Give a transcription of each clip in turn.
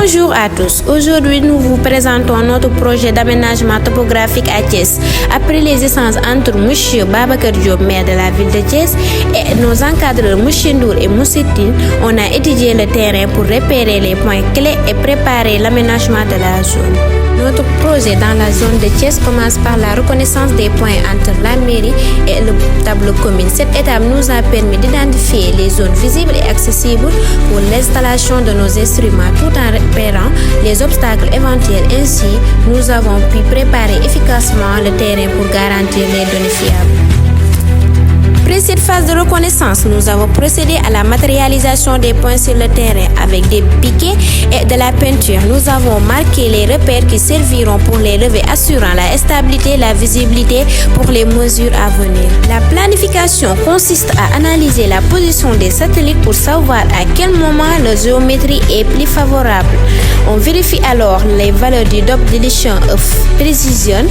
Bonjour à tous. Aujourd'hui, nous vous présentons notre projet d'aménagement topographique à Thiès. Après les échanges entre M. Babacar Diop, maire de la ville de Thiès, et nos encadreurs M. Ndour et Moussitine, on a étudié le terrain pour repérer les points clés et préparer l'aménagement de la zone. Notre projet dans la zone de Thiès commence par la reconnaissance des points entre la mairie et le tableau commun. Cette étape nous a permis d'identifier les zones visibles et accessibles pour l'installation de nos instruments tout en repérant les obstacles éventuels. Ainsi, nous avons pu préparer efficacement le terrain pour garantir les données fiables. Après cette phase de reconnaissance, nous avons procédé à la matérialisation des points sur le terrain avec des piquets et de la peinture. Nous avons marqué les repères qui serviront pour les relevés, assurant la stabilité et la visibilité pour les mesures à venir. La planification consiste à analyser la position des satellites pour savoir à quel moment la géométrie est plus favorable. On vérifie alors les valeurs du Dot Deletion of Precision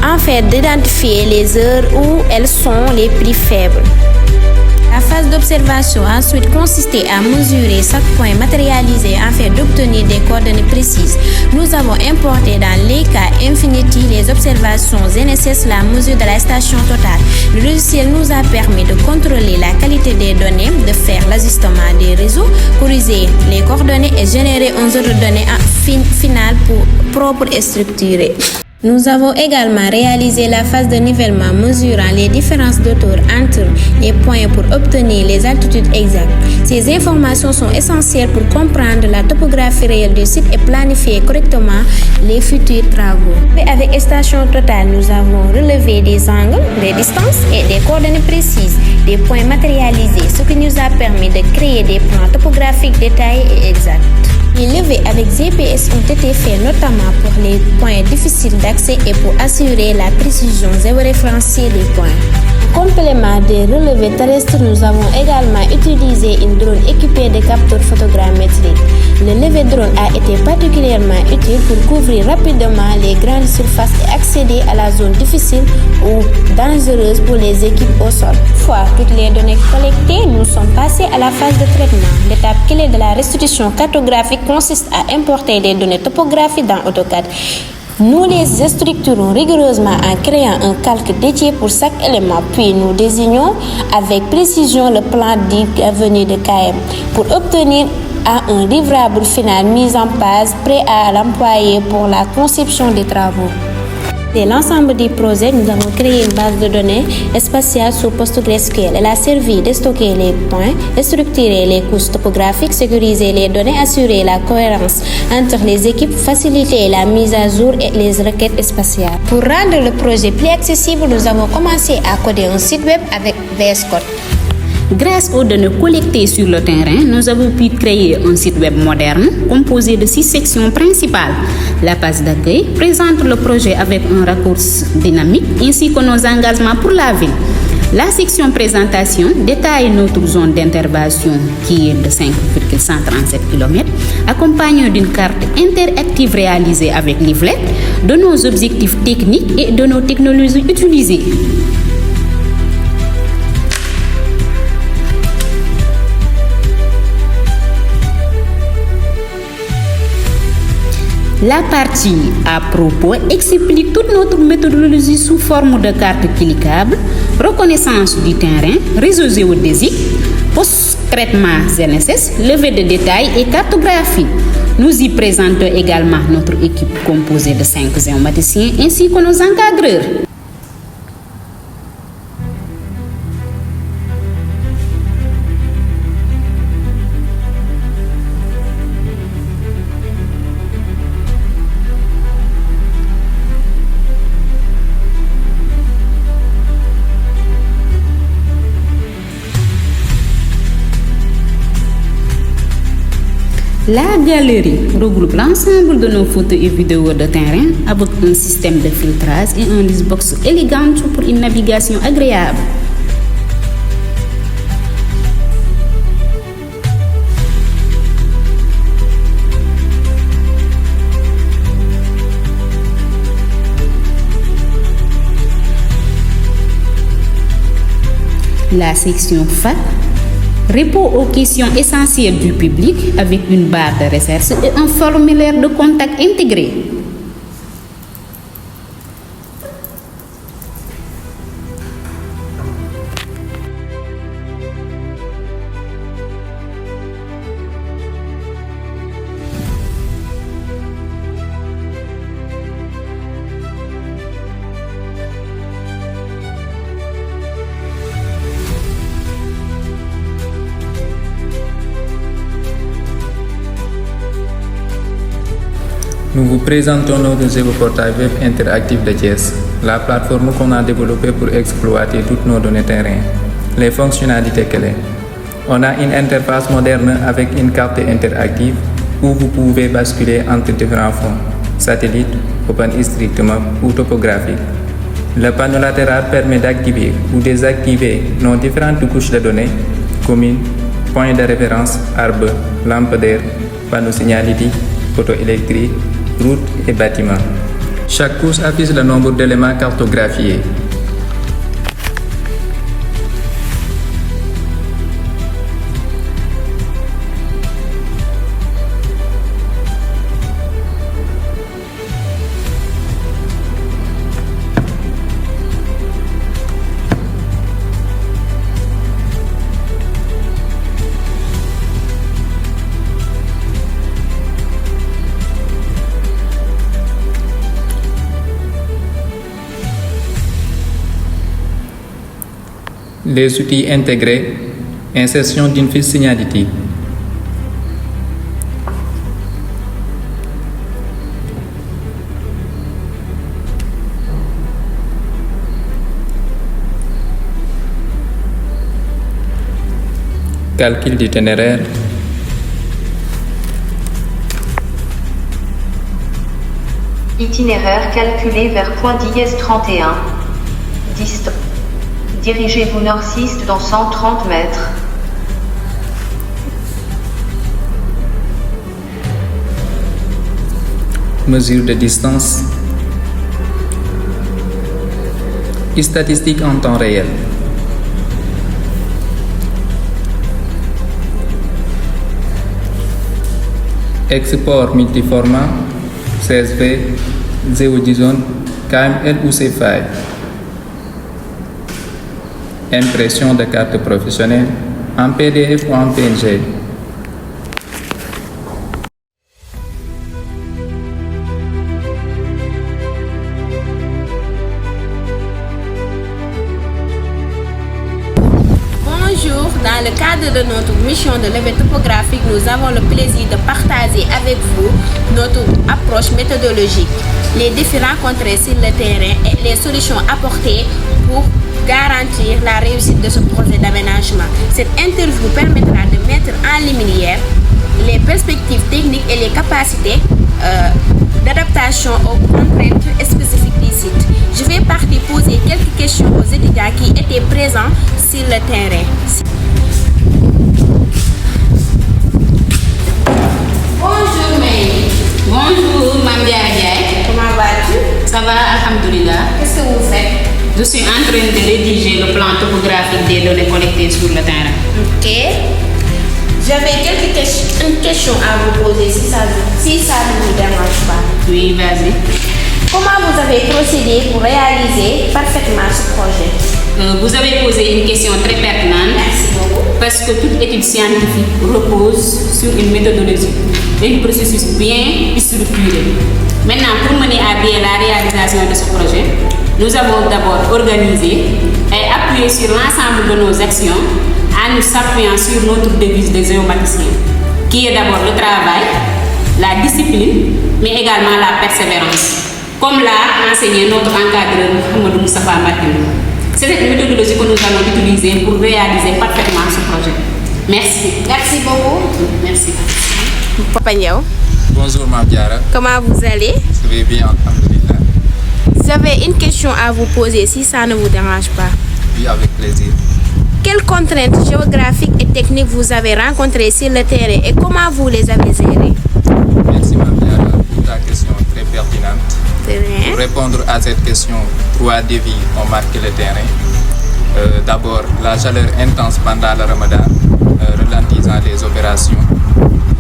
afin d'identifier les heures où elles sont les plus faibles. La phase d'observation a ensuite consisté à mesurer chaque point matérialisé afin d'obtenir des coordonnées précises. Nous avons importé dans les cas Infinity les observations NSS, la mesure de la station totale. Le logiciel nous a permis de contrôler la qualité des données, de faire l'ajustement des réseaux, corriger les coordonnées et générer un jeu de données final propre et structuré. Nous avons également réalisé la phase de nivellement mesurant les différences d'auteur entre les points pour obtenir les altitudes exactes. Ces informations sont essentielles pour comprendre la topographie réelle du site et planifier correctement les futurs travaux. Avec station totale, nous avons relevé des angles, des distances et des coordonnées précises des points matérialisés, ce qui nous a permis de créer des plans topographiques détaillés et exacts. Les levées avec GPS ont été faits notamment pour les points difficiles d'accès et pour assurer la précision géoréférenciée des points. En complément des relevés terrestres, nous avons également utilisé une drone équipée de capteurs photogrammétriques. Le levé drone a été particulièrement utile pour couvrir rapidement les grandes surfaces et accéder à la zone difficile ou dangereuse pour les équipes au sol. Une fois toutes les données collectées, nous sommes passés à la phase de traitement. L'étape clé de la restitution cartographique consiste à importer les données topographiques dans AutoCAD. Nous les structurons rigoureusement en créant un calque dédié pour chaque élément, puis nous désignons avec précision le plan d'avenue de KM pour obtenir un livrable final mis en page prêt à l'employer pour la conception des travaux. C'est l'ensemble du projet. Nous avons créé une base de données spatiale sous PostgreSQL. Elle a servi de stocker les points, de structurer les couches topographiques, sécuriser les données, assurer la cohérence entre les équipes, faciliter la mise à jour et les requêtes spatiales. Pour rendre le projet plus accessible, nous avons commencé à coder un site web avec VS Code. Grâce aux données collectées sur le terrain, nous avons pu créer un site web moderne composé de 6 sections principales. La page d'accueil présente le projet avec un raccourci dynamique ainsi que nos engagements pour la ville. La section présentation détaille notre zone d'intervention qui est de 5,137 km, accompagnée d'une carte interactive réalisée avec livret, de nos objectifs techniques et de nos technologies utilisées. La partie à propos explique toute notre méthodologie sous forme de carte cliquable, reconnaissance du terrain, réseau géodésique, post-traitement GNSS, levée de détails et cartographie. Nous y présentons également notre équipe composée de 5 géomaticiens ainsi que nos encadreurs. La galerie regroupe l'ensemble de nos photos et vidéos de terrain avec un système de filtrage et un listbox élégant pour une navigation agréable. La section FAT répond aux questions essentielles du public avec une barre de recherche et un formulaire de contact intégré. Nous vous présentons notre géoportail web interactif de Thiès, la plateforme qu'on a développée pour exploiter toutes nos données terrain. Les fonctionnalités clés. On a une interface moderne avec une carte interactive où vous pouvez basculer entre différents fonds, satellites, OpenStreetMap ou topographiques. Le panneau latéral permet d'activer ou désactiver nos différentes couches de données, communes, points de référence, arbres, lampadaires, panneaux signalétiques, poteaux électriques, routes et bâtiments. Chaque couche affiche le nombre d'éléments cartographiés. Les outils intégrés, insertion d'une fiche signalétique. Calcul d'itinéraire. Itinéraire calculé vers point dièse 31. Distance. Dirigez-vous nord-est dans 130 mètres. Mesure de distance. Statistiques en temps réel. Export multiformat, CSV, GeoJSON, KML ou CFI. Impression de carte professionnelle en PDF ou en PNG. Bonjour, dans le cadre de notre mission de levée topographique, nous avons le plaisir de partager avec vous notre approche méthodologique, les défis rencontrés sur le terrain et les solutions apportées pour garantir la réussite de ce projet d'aménagement. Cette interview permettra de mettre en lumière les perspectives techniques et les capacités d'adaptation aux contraintes spécifiques du site. Je vais partir poser quelques questions aux étudiants qui étaient présents sur le terrain. Bonjour May. Bonjour, Mme Diaye. Comment vas-tu? Ça va, alhamdoulilah. Qu'est-ce que vous faites? Je suis en train de rédiger le plan topographique des données collectées sur le terrain. Ok. J'avais une question à vous poser si ça ne vous dérange pas. Oui, vas-y. Comment vous avez procédé pour réaliser parfaitement ce projet? Vous avez posé une question très pertinente. Merci beaucoup. Parce que toute étude scientifique repose sur une méthodologie et un processus bien structuré. Maintenant, pour mener à bien la réalisation de ce projet, nous avons d'abord organisé et appuyé sur l'ensemble de nos actions en nous appuyant sur notre devise de géomaticien, qui est d'abord le travail, la discipline, mais également la persévérance, comme l'a enseigné notre encadreur Mohamed Moustapha Martin. C'est cette méthodologie que nous allons utiliser pour réaliser parfaitement ce projet. Merci. Merci beaucoup. Merci. Papa Ndiaw. Bonjour Mme Diara. Comment vous allez? Je vais bien, alhamdoulilah. J'avais une question à vous poser si ça ne vous dérange pas. Oui, avec plaisir. Quelles contraintes géographiques et techniques vous avez rencontrées sur le terrain et comment vous les avez gérées? Merci Mme Diara pour ta question très pertinente. C'est rien. Pour répondre à cette question, 3 défis ont marqué le terrain. D'abord, la chaleur intense pendant le ramadan, ralentissant les opérations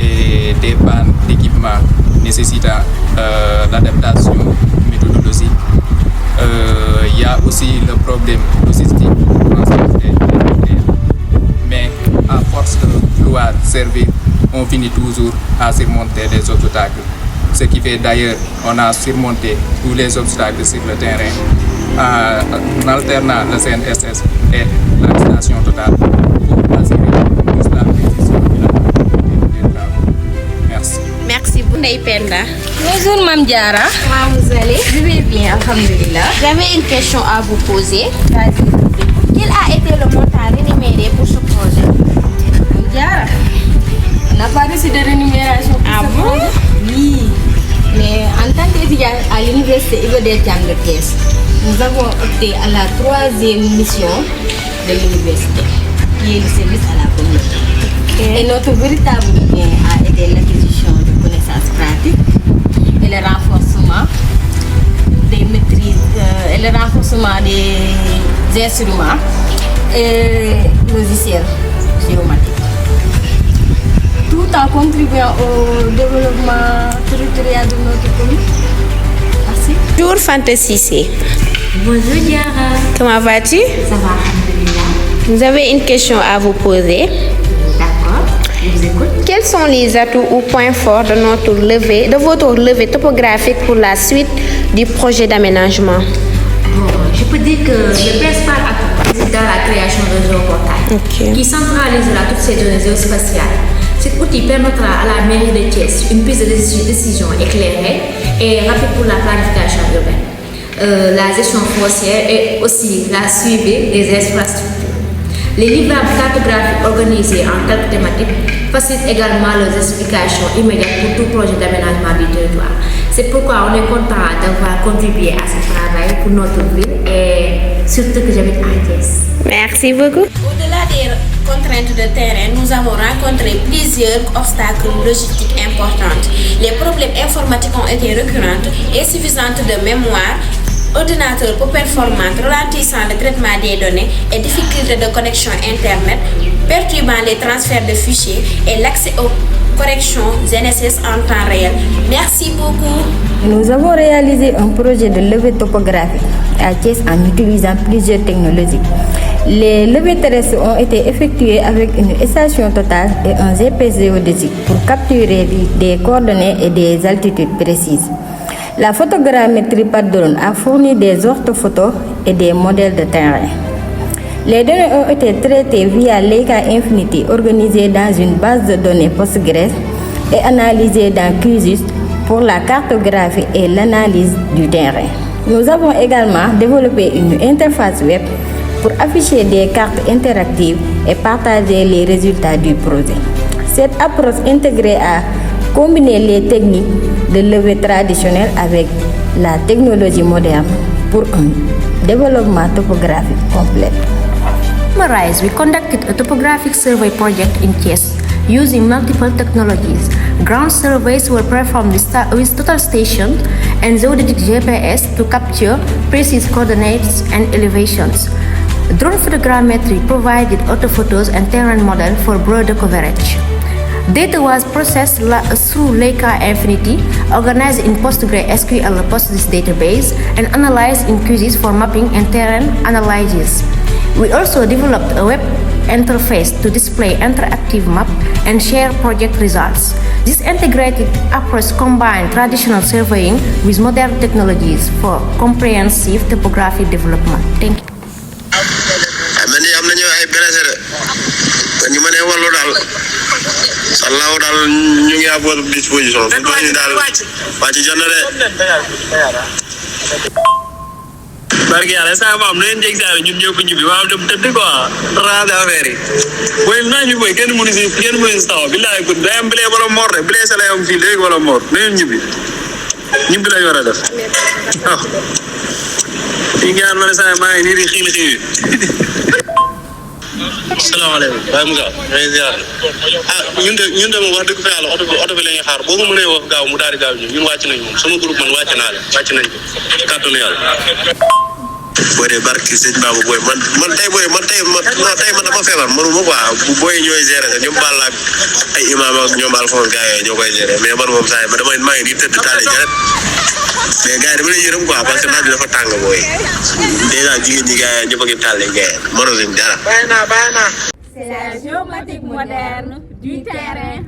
et des pannes d'équipement nécessitant l'adaptation méthodologique. Il y a aussi le problème logistique, mais à force de vouloir servir, on finit toujours à surmonter les obstacles. Ce qui fait d'ailleurs on a surmonté tous les obstacles sur le terrain en alternant le CNSS et l'accélération totale pour assurer la précision de la qualité des travaux. Merci. Merci beaucoup, Ndeye Penda. Bonjour, Mme Diara. Comment vous allez? Je vais bien, alhamdulillah. J'avais une question à vous poser. Vas-y. Quel a été le montant rémunéré pour ce projet? Mme Diara, on n'a pas reçu de rémunération pour Ah ce bon? projet. Oui. Mais en tant qu'étudiant à l'université Iba Der Thiam de Thiès, nous avons opté à la 3e mission de l'université, qui est le service à la communauté. Et notre véritable bien a été l'acquisition de connaissances pratiques et le renforcement des maîtrises et le renforcement des instruments et logiciels géomatiques, tout en contribuant au développement territorial de notre commune. Merci. Bonjour Fanta Cissé. Bonjour Diara. Comment vas-tu? Ça va, alhamdulillah. Vous avez une question à vous poser. D'accord, je vous écoute. Quels sont les atouts ou points forts de votre levée topographique pour la suite du projet d'aménagement? Bon, je peux dire que le principal atout réside dans la création d'un géoportail qui centralisera toutes ces données géospatiales. Cet outil permettra à la mairie de Thiès une prise de décision éclairée et rapide pour la planification urbaine, la gestion foncière et aussi la suivi des infrastructures. Les livrables cartographiques organisés en quelques thématiques facilitent également leurs explications immédiates pour tout projet d'aménagement du territoire. C'est pourquoi on est content d'avoir contribué à ce travail pour notre ville et surtout que j'habite à Thiès. Merci beaucoup. Au-delà des contraintes de terrain, nous avons rencontré plusieurs obstacles logistiques importants. Les problèmes informatiques ont été récurrents, insuffisantes de mémoire, ordinateurs peu performants, ralentissant le traitement des données et difficultés de connexion Internet, perturbant les transferts de fichiers et l'accès aux corrections GNSS en temps réel. Merci beaucoup. Nous avons réalisé un projet de levée topographique à Thiès en utilisant plusieurs technologies. Les levées terrestres ont été effectuées avec une station totale et un GPS géodésique pour capturer des coordonnées et des altitudes précises. La photogrammétrie par drone a fourni des orthophotos et des modèles de terrain. Les données ont été traitées via Leica Infinity organisée dans une base de données Postgres et analysée dans QGIS pour la cartographie et l'analyse du terrain. Nous avons également développé une interface web pour afficher des cartes interactives et partager les résultats du projet. Cette approche intégrée a combiné les techniques de levée traditionnelle avec la technologie moderne pour un développement topographique complet. To summarize, we conducted a topographic survey project in Thiès using multiple technologies. Ground surveys were performed with total station and geodetic GPS to capture precise coordinates and elevations. Drone photogrammetry provided orthophotos and terrain model for broader coverage. Data was processed through Leica Infinity, organized in PostgreSQL PostGIS database, and analyzed in QGIS for mapping and terrain analysis. We also developed a web interface to display interactive map and share project results. This integrated approach combined traditional surveying with modern technologies for comprehensive topographic development. Thank you. Sallahu daal ñu ngi à votre disposition. fu ñu daal wàcc jot na de. barke yàlla saa ma am leen jeg daal ñun ñëpp ñibbi waaw dem tëdd quoi. raade affaire yi. booy naa ñu booy kenn mënu si taw billaay ko day am bilee wala mor de bilee sa lay am fii léegi wala mor nañu ñibbi ñibbi lañ war a def waaw. fii nga ma ne saa maa ngi nii di xiil. salaamaaleykum Baye Moussa ngay ziar ñun de moom wax dëgg fa yàlla oto bi la ñuy xaar boo ko mënee wax gaaw mu daal di gaaw ñun wàcc nañ moom sama groupe man wàcc naa leen wàcc nañ ko kàttanu yàlla. booy de barki sëñ Baba booy man tey man dama feebar mënuma quoi bu booy ñooy gérer ñoom Balla ak ay imam ak ñoom Alphonse gars yooyu ñoo koy gérer mais man moom saa yi maa ngi nii tëdd taale jaret mais gars yi dama lay yërëm quoi parce que naaj bi dafa tàng booy déjà jigéen ñi gars yi ñëpp a ngi taale gars yi mënatuñ dara. C'est la géomatique moderne du terrain.